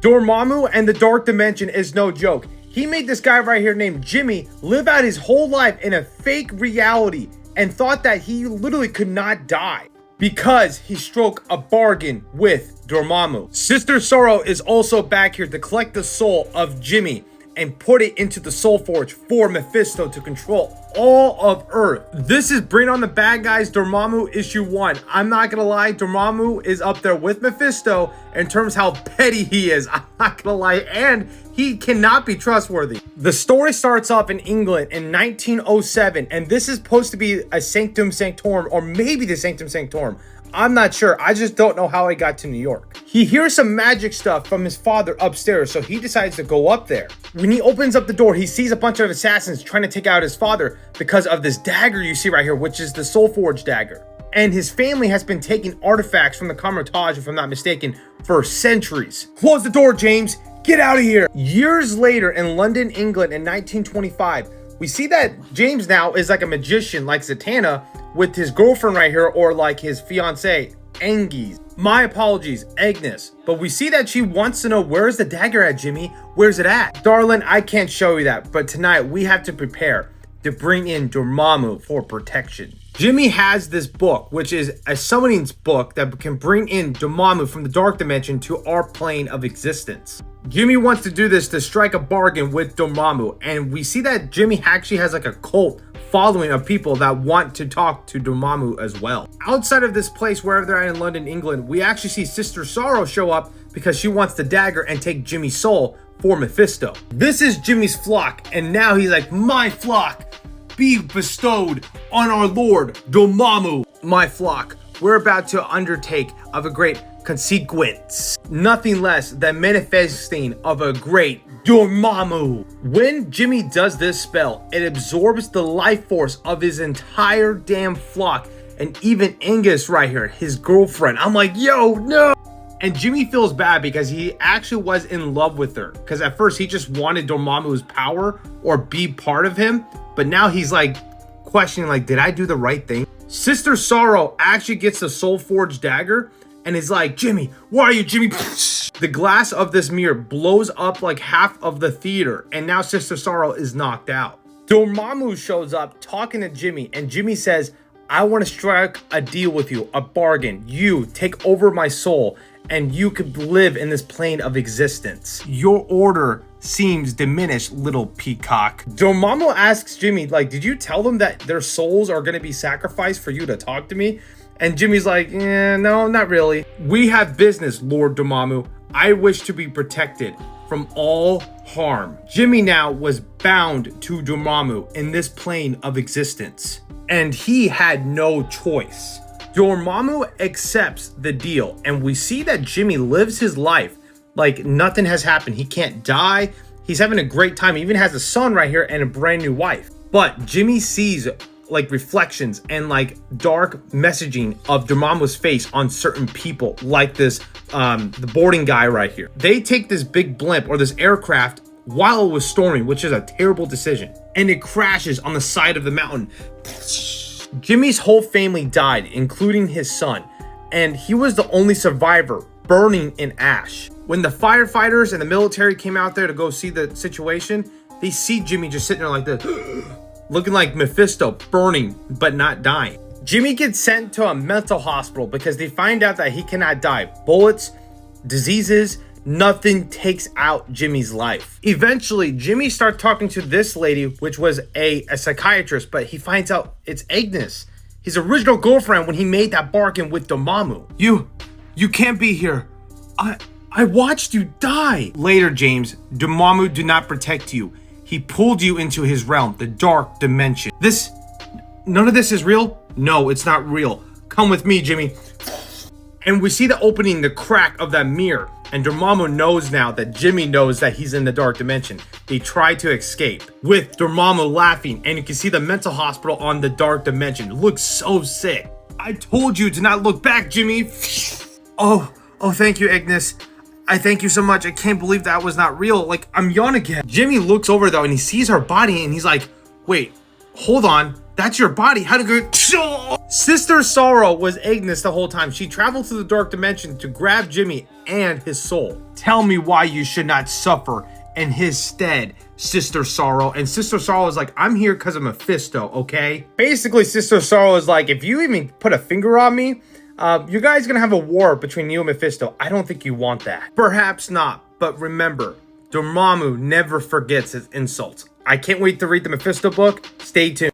Dormammu and the Dark Dimension is no joke. He made this guy right here named Jimmy live out his whole life in a fake reality and thought that he literally could not die because he struck a bargain with Dormammu. Sister Sorrow is also back here to collect the soul of Jimmy and put it into the Soul Forge for Mephisto to control all of Earth. This is Bring On the Bad Guys Dormammu issue 1. I'm not gonna lie, Dormammu is up there with Mephisto in terms how petty he is. I'm not gonna lie, and he cannot be trustworthy. The story starts off in England in 1907, and this is supposed to be a Sanctum Sanctorum, or maybe the Sanctum Sanctorum. I'm not sure. I just don't know how he got to New York. He hears some magic stuff from his father upstairs, so he decides to go up there. When he opens up the door, he sees a bunch of assassins trying to take out his father because of this dagger you see right here, which is the Soul Forge dagger. And his family has been taking artifacts from the Carmitage, if I'm not mistaken, for centuries. Close the door, James. Get out of here. Years later in London, England in 1925, we see that James now is like a magician like Zatanna with his girlfriend right here, or like his fiance, Anguis. My apologies, Agnes. But we see that she wants to know, where's the dagger at, Jimmy? Where's it at? Darling, I can't show you that, but tonight we have to prepare to bring in Dormammu for protection. Jimmy has this book, which is a summoning book that can bring in Dormammu from the Dark Dimension to our plane of existence. Jimmy wants to do this to strike a bargain with Dormammu, and we see that Jimmy actually has like a cult following of people that want to talk to Dormammu as well. Outside of this place, wherever they're at in London, England, we actually see Sister Sorrow show up because she wants the dagger and take Jimmy's soul for Mephisto. This is Jimmy's flock, and now he's like, my flock be bestowed on our Lord Dormammu. My flock, we're about to undertake of a great consequence. Nothing less than manifesting of a great Dormammu. When Jimmy does this spell, it absorbs the life force of his entire damn flock, and even Angus right here, his girlfriend. I'm like, yo, no. And Jimmy feels bad because he actually was in love with her, because at first he just wanted Dormammu's power or be part of him, but now he's like questioning, like, did I do the right thing? Sister Sorrow actually gets the Soul Forge dagger and is like, Jimmy, where are you, Jimmy? The glass of this mirror blows up like half of the theater, and now Sister Sorrow is knocked out. Dormammu shows up talking to Jimmy, and Jimmy says, I want to strike a deal with you, a bargain. You take over my soul, and you could live in this plane of existence. Your order seems diminished, little peacock. Dormammu asks Jimmy, like, did you tell them that their souls are going to be sacrificed for you to talk to me? And Jimmy's like, no, not really. We have business, Lord Dormammu. I wish to be protected from all harm. Jimmy now was bound to Dormammu in this plane of existence, and he had no choice. Dormammu accepts the deal, and we see that Jimmy lives his life like nothing has happened. He can't die. He's having a great time. He even has a son right here and a brand new wife. But Jimmy sees like reflections and like dark messaging of Dormammu's face on certain people, like this the boarding guy right here. They take this big blimp or this aircraft while it was storming, which is a terrible decision, and it crashes on the side of the mountain. Jimmy's whole family died, including his son, and he was the only survivor, burning in ash. When the firefighters and the military came out there to go see the situation, they see Jimmy just sitting there like this, looking like Mephisto, burning but not dying. Jimmy gets sent to a mental hospital because they find out that he cannot die. Bullets, diseases, nothing takes out Jimmy's life. Eventually, Jimmy starts talking to this lady, which was a psychiatrist, but he finds out it's Agnes, his original girlfriend, when he made that bargain with Dormammu. You can't be here. I watched you die. Later, James, Dormammu did not protect you. He pulled you into his realm, the Dark Dimension. None of this is real? No, it's not real. Come with me, Jimmy. And we see the opening, the crack of that mirror. And Dormammu knows now that Jimmy knows that he's in the Dark Dimension. They try to escape with Dormammu laughing, and you can see the mental hospital on the Dark Dimension. It looks so sick. I told you to not look back, Jimmy. Oh, thank you, Agnes. I thank you so much. I can't believe that was not real. Like, I'm young again. Jimmy looks over though, and he sees her body, and he's like, wait, hold on. That's your body. How to go? Sister Sorrow was Agnes the whole time. She traveled to the dark dimension to grab Jimmy and his soul. Tell me why you should not suffer in his stead, Sister Sorrow. And Sister Sorrow is like, I'm here because of Mephisto, okay? Basically, Sister Sorrow is like, if you even put a finger on me, you guys gonna have a war between you and Mephisto. I don't think you want that. Perhaps not, but remember, Dormammu never forgets his insults. I can't wait to read the Mephisto book. Stay tuned.